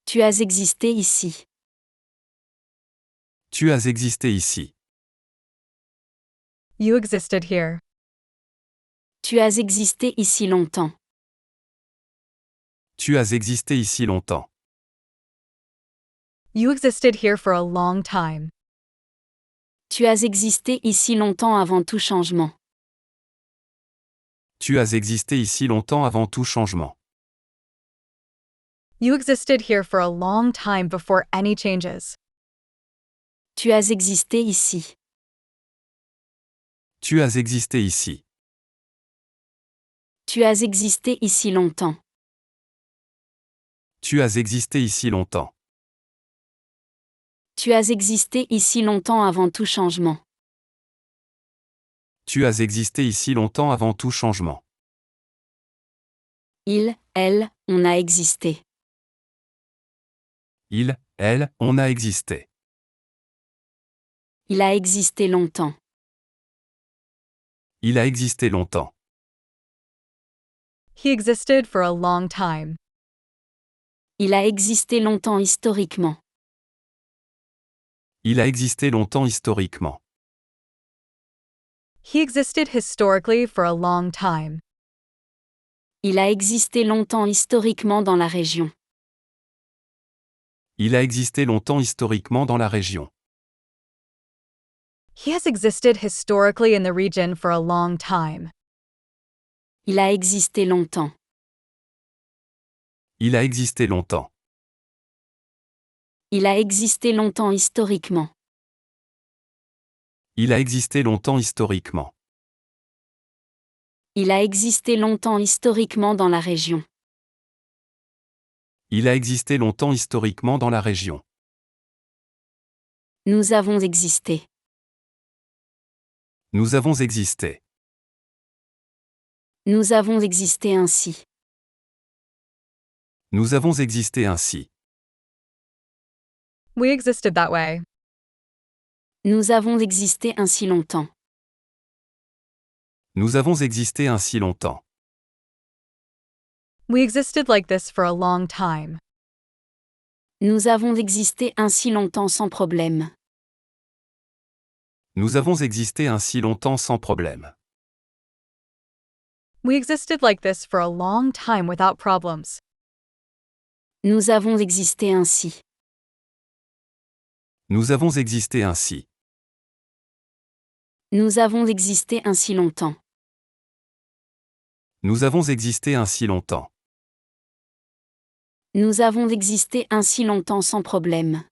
Tu as existé ici. Tu as existé ici. You existed here. Tu as existé ici longtemps. Tu as existé ici longtemps. You existed here for a long time. Tu as existé ici longtemps avant tout changement. Tu as existé ici longtemps avant tout changement. You existed here for a long time before any changes. Tu as existé ici. Tu as existé ici. Tu as existé ici longtemps. Tu as existé ici longtemps. Tu as existé ici longtemps avant tout changement. Tu as existé ici longtemps avant tout changement. Il, elle, on a existé. Il, elle, on a existé. Il a existé longtemps. Il a existé longtemps. He existed for a long time. Il a existé longtemps historiquement. Il a existé longtemps historiquement. He existed historically for a long time. Il a existé longtemps historiquement dans la région. Il a existé longtemps historiquement dans la région. He has existed historically in the region for a long time. Il a existé longtemps. Il a existé longtemps. Il a existé longtemps historiquement. Il a existé longtemps historiquement. Il a existé longtemps historiquement dans la région. Il a existé longtemps historiquement dans la région. Nous avons existé. Nous avons existé. Nous avons existé ainsi. Nous avons existé ainsi. We existed that way. Nous avons existé ainsi longtemps. Nous avons existé ainsi longtemps. We existed like this for a long time. Nous avons existé ainsi longtemps sans problème. Nous avons existé ainsi longtemps sans problème. We existed like this for a long time without problems. Nous avons existé ainsi. Nous avons existé ainsi. Nous avons existé ainsi longtemps. Nous avons existé ainsi longtemps. Nous avons existé ainsi longtemps sans problème.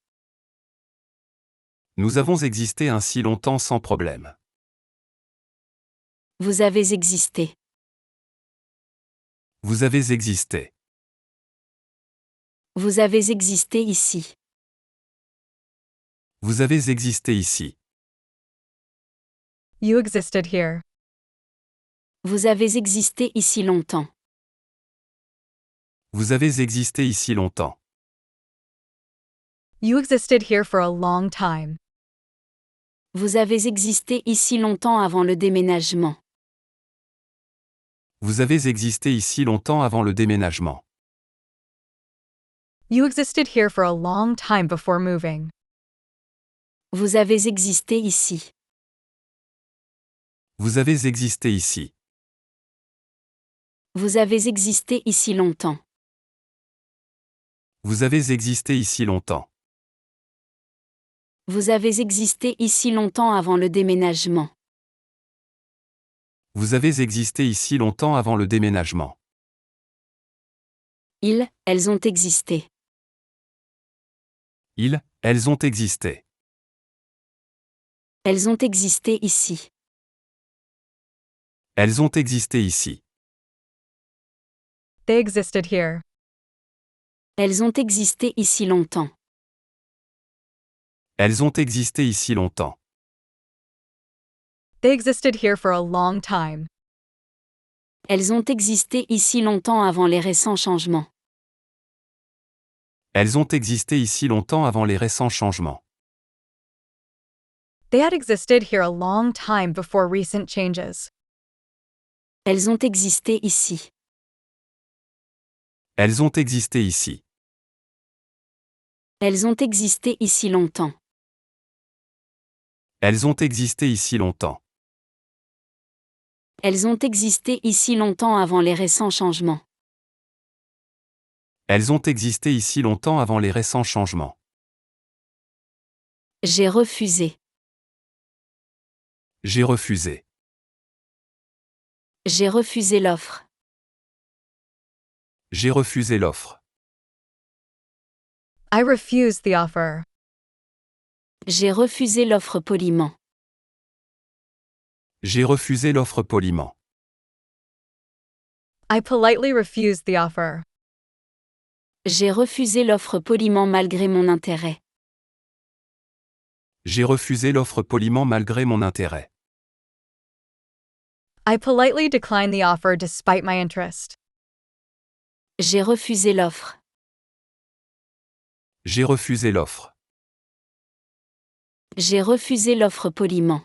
Nous avons existé ainsi longtemps sans problème. Vous avez existé. Vous avez existé. Vous avez existé ici. Vous avez existé ici. You existed here. Vous avez existé ici longtemps. Vous avez existé ici longtemps. You existed here for a long time. Vous avez existé ici longtemps avant le déménagement. Vous avez existé ici longtemps avant le déménagement. You existed here for a long time before moving. Vous avez existé ici. Vous avez existé ici. Vous avez existé ici longtemps. Vous avez existé ici longtemps. Vous avez existé ici longtemps avant le déménagement. Vous avez existé ici longtemps avant le déménagement. Elles ont existé. Elles ont existé. Elles ont existé ici. Elles ont existé ici. They existed here. Elles ont existé ici longtemps. Elles ont existé ici longtemps. They existed here for a long time. Elles ont existé ici longtemps avant les récents changements. Elles ont existé ici longtemps avant les récents changements. They had existed here a long time before recent changes. Elles ont existé ici. Elles ont existé ici. Elles ont existé ici longtemps. Elles ont existé ici longtemps. Elles ont existé ici longtemps avant les récents changements. Elles ont existé ici longtemps avant les récents changements. J'ai refusé. J'ai refusé. J'ai refusé l'offre. J'ai refusé l'offre. I refused the offer. J'ai refusé l'offre poliment. J'ai refusé l'offre poliment. I politely refused the offer. J'ai refusé l'offre poliment malgré mon intérêt. J'ai refusé l'offre poliment malgré mon intérêt. I politely declined the offer despite my interest. J'ai refusé l'offre. J'ai refusé l'offre. J'ai refusé l'offre poliment.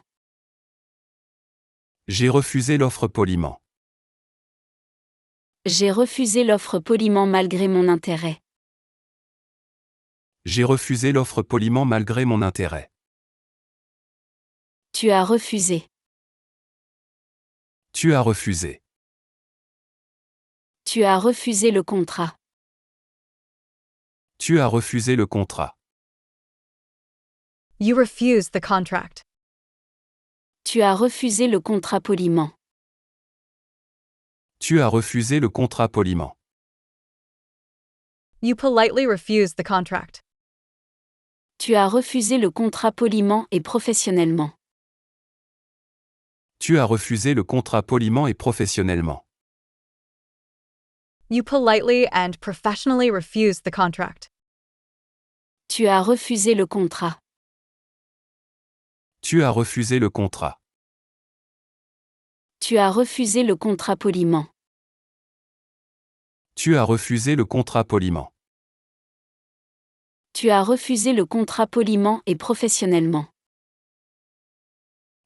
J'ai refusé l'offre poliment. J'ai refusé l'offre poliment malgré mon intérêt. J'ai refusé l'offre poliment malgré mon intérêt. Tu as refusé. Tu as refusé. Tu as refusé le contrat. Tu as refusé le contrat. You refused the contract. Tu as refusé le contrat poliment. Tu as refusé le contrat poliment. You politely refused the contract. Tu as refusé le contrat poliment et professionnellement. Tu as refusé le contrat poliment et professionnellement. You politely and professionally refused the contract. Tu as refusé le contrat. Tu as refusé le contrat. Tu as refusé le contrat poliment. Tu as refusé le contrat poliment. Tu as refusé le contrat poliment et professionnellement.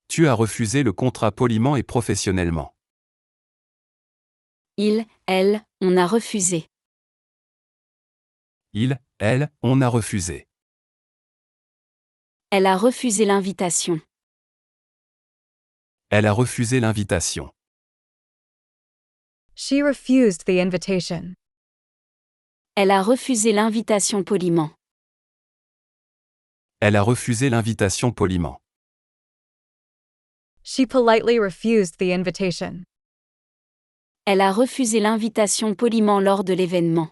Tu as refusé le contrat poliment et professionnellement. Elle, on a refusé. Elle, on a refusé. Elle a refusé l'invitation. Elle a refusé l'invitation. She refused the invitation. Elle a refusé l'invitation poliment. Elle a refusé l'invitation poliment. She politely refused the invitation. Elle a refusé l'invitation poliment lors de l'événement.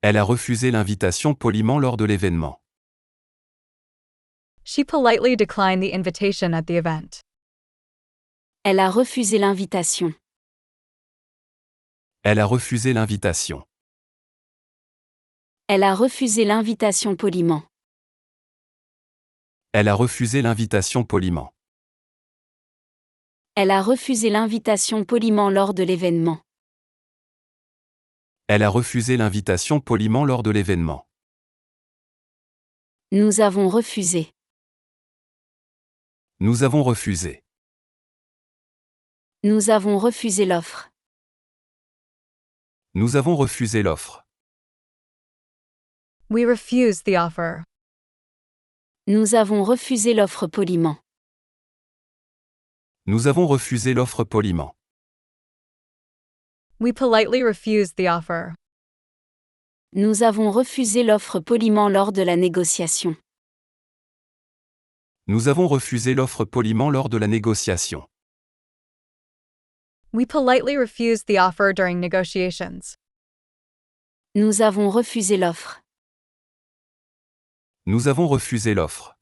Elle a refusé l'invitation poliment lors de l'événement. She politely declined the invitation at the event. Elle a refusé l'invitation. Elle a refusé l'invitation. Elle a refusé l'invitation poliment. Elle a refusé l'invitation poliment. Elle a refusé l'invitation poliment lors de l'événement. Elle a refusé l'invitation poliment lors de l'événement. Nous avons refusé. Nous avons refusé. Nous avons refusé l'offre. Nous avons refusé l'offre. We refuse the offer. Nous avons refusé l'offre poliment. Nous avons refusé l'offre poliment. We politely refuse the offer. Nous avons refusé l'offre poliment lors de la négociation. Nous avons refusé l'offre poliment lors de la négociation. We politely refuse the offer during negotiations. Nous avons refusé l'offre. Nous avons refusé l'offre.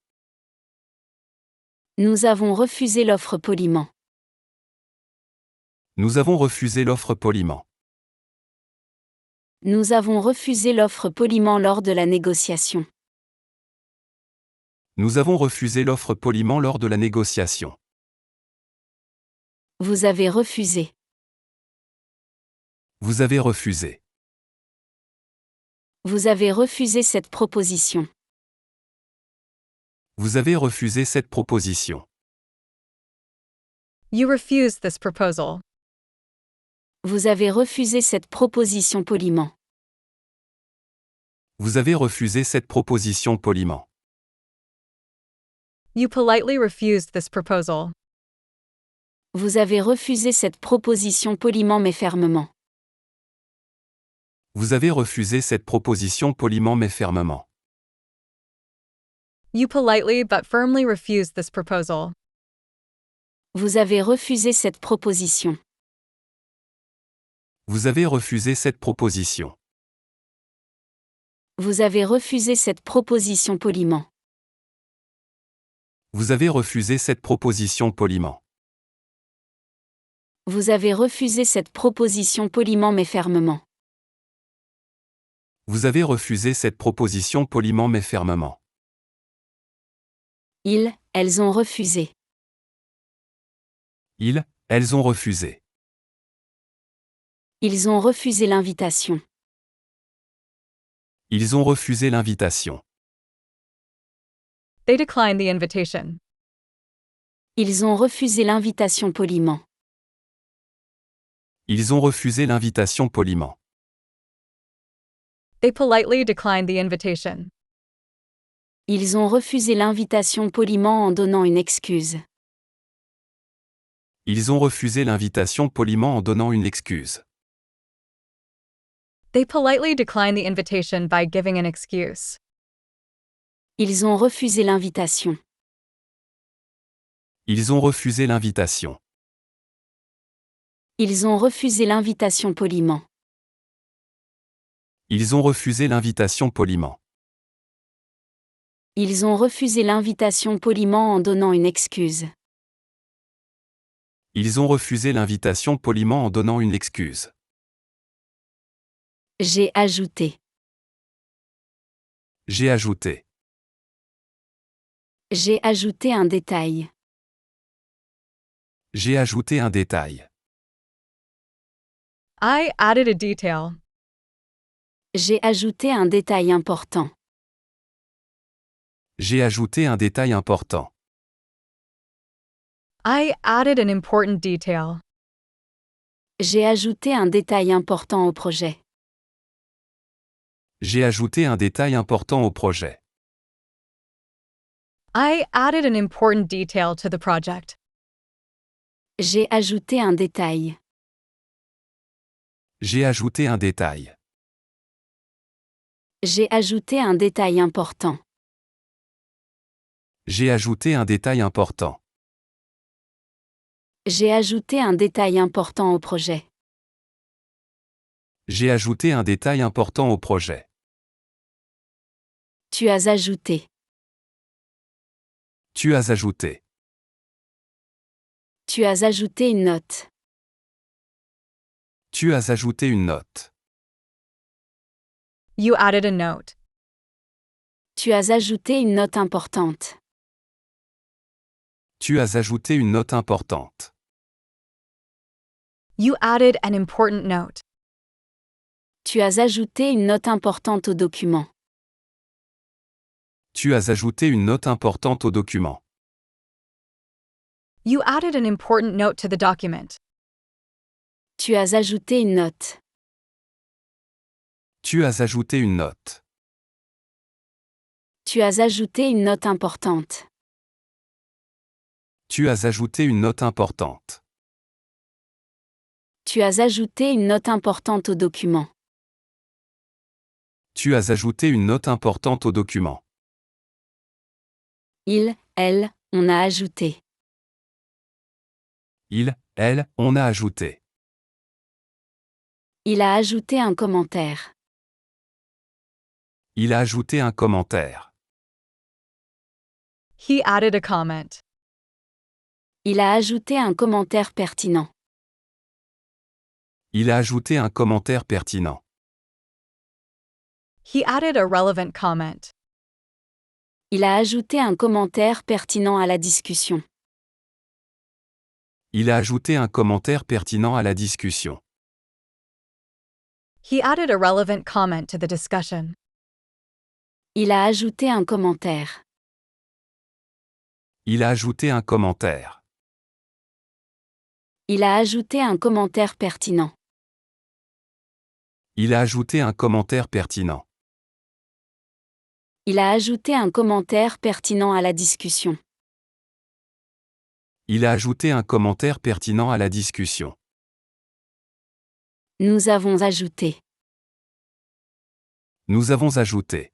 Nous avons refusé l'offre poliment. Nous avons refusé l'offre poliment. Nous avons refusé l'offre poliment lors de la négociation. Nous avons refusé l'offre poliment lors de la négociation. Vous avez refusé. Vous avez refusé. Vous avez refusé cette proposition. Vous avez refusé cette proposition. You refuse this proposal. Vous avez refusé cette proposition poliment. Vous avez refusé cette proposition poliment. You politely refused this proposal. Vous avez refusé cette proposition poliment mais fermement. Vous avez refusé cette proposition poliment mais fermement. You politely but firmly refused this proposal. Vous avez refusé cette proposition. Vous avez refusé cette proposition. Vous avez refusé cette proposition poliment. Vous avez refusé cette proposition poliment. Vous avez refusé cette proposition poliment mais fermement. Vous avez refusé cette proposition poliment mais fermement. Elles ont refusé. Elles ont refusé. Ils ont refusé l'invitation. Ils ont refusé l'invitation. They declined the invitation. Ils ont refusé l'invitation poliment. Ils ont refusé l'invitation poliment. They politely declined the invitation. Ils ont refusé l'invitation poliment en donnant une excuse. Ils ont refusé l'invitation poliment en donnant une excuse. They politely declined the invitation by giving an excuse. Ils ont refusé l'invitation. Ils ont refusé l'invitation. Ils ont refusé l'invitation poliment. Ils ont refusé l'invitation poliment. Ils ont refusé l'invitation poliment en donnant une excuse. Ils ont refusé l'invitation poliment en donnant une excuse. J'ai ajouté. J'ai ajouté. J'ai ajouté un détail. J'ai ajouté un détail. I added a detail. J'ai ajouté un détail important. J'ai ajouté un détail important. I added an important detail. J'ai ajouté un détail important au projet. J'ai ajouté un détail important au projet. I added an important detail to the project. J'ai ajouté un détail. J'ai ajouté un détail. J'ai ajouté un détail important. J'ai ajouté un détail important. J'ai ajouté un détail important au projet. J'ai ajouté un détail important au projet. Tu as ajouté. Tu as ajouté. Tu as ajouté une note. Tu as ajouté une note. You added a note. Tu as ajouté une note importante. Tu as ajouté une note importante. You added an important note. Tu as ajouté une note importante au document. Tu as ajouté une note importante au document. You added an important note to the document. Tu as ajouté une note. Tu as ajouté une note. Tu as ajouté une note importante. Tu as ajouté une note importante. Tu as ajouté une note importante au document. Tu as ajouté une note importante au document. Il, elle, on a ajouté. Il, elle, on a ajouté. Il a ajouté un commentaire. Il a ajouté un commentaire. He added a comment. Il a ajouté un commentaire pertinent. Il a ajouté un commentaire pertinent. He added a relevant comment. Il a ajouté un commentaire pertinent à la discussion. Il a ajouté un commentaire pertinent à la discussion. He added a relevant comment to the discussion. Il a ajouté un commentaire. Il a ajouté un commentaire. Il a ajouté un commentaire pertinent. Il a ajouté un commentaire pertinent. Il a ajouté un commentaire pertinent à la discussion. Il a ajouté un commentaire pertinent à la discussion. Nous avons ajouté. Nous avons ajouté.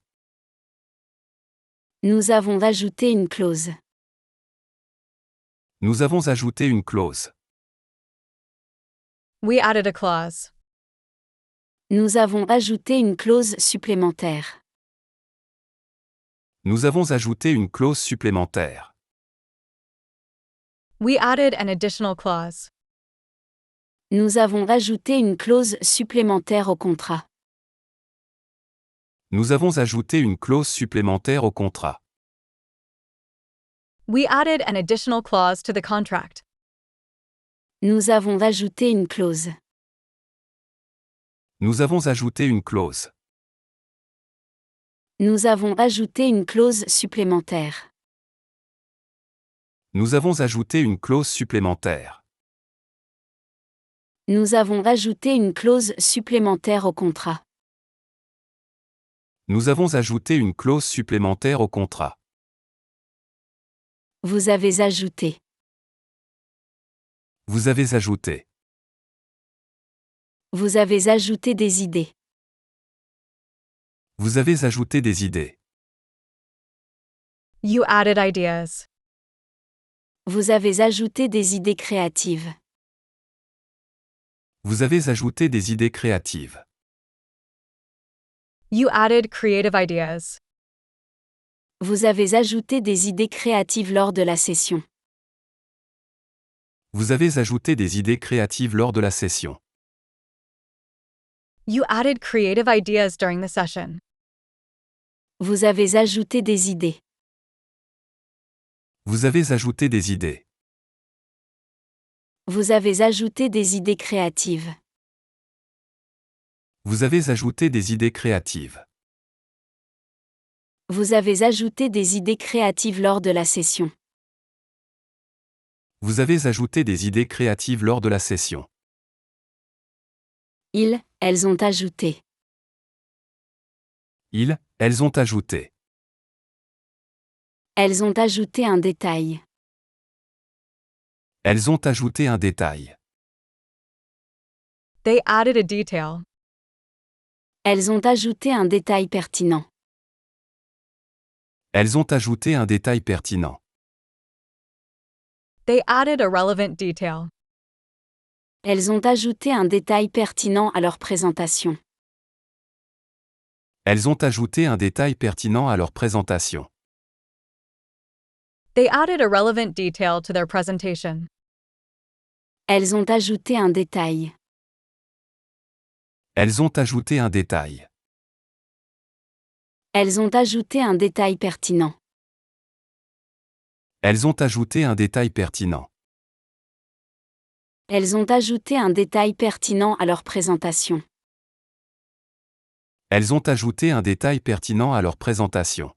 Nous avons ajouté une clause. Nous avons ajouté une clause. We added a clause. Nous avons ajouté une clause supplémentaire. Nous avons ajouté une clause supplémentaire. We added an additional clause. Nous avons ajouté une clause supplémentaire au contrat. Nous avons ajouté une clause supplémentaire au contrat. We added an additional clause to the contract. Nous avons ajouté une clause. Nous avons ajouté une clause. Nous avons ajouté une clause supplémentaire. Nous avons ajouté une clause supplémentaire. Nous avons ajouté une clause supplémentaire au contrat. Nous avons ajouté une clause supplémentaire au contrat. Vous avez ajouté. Vous avez ajouté. Vous avez ajouté des idées. Vous avez ajouté des idées. You added ideas. Vous avez ajouté des idées créatives. Vous avez ajouté des idées créatives. You added creative ideas. Vous avez ajouté des idées créatives lors de la session. Vous avez ajouté des idées créatives lors de la session. You added creative ideas during the session. Vous avez ajouté des idées. Vous avez ajouté des idées. Vous avez ajouté des idées créatives. Vous avez ajouté des idées créatives. Vous avez ajouté des idées créatives lors de la session. Vous avez ajouté des idées créatives lors de la session. Ils, elles ont ajouté. Ils, elles ont ajouté. Elles ont ajouté un détail. Elles ont ajouté un détail. They added a detail. Elles ont ajouté un détail pertinent. Elles ont ajouté un détail pertinent. They added a relevant detail. Elles ont ajouté un détail pertinent à leur présentation. Elles ont ajouté un détail pertinent à leur présentation. They added a relevant detail to their presentation. Elles ont ajouté un détail. Elles ont ajouté un détail. Elles ont ajouté un détail pertinent. Elles ont ajouté un détail pertinent. Elles ont ajouté un détail pertinent à leur présentation. Elles ont ajouté un détail pertinent à leur présentation.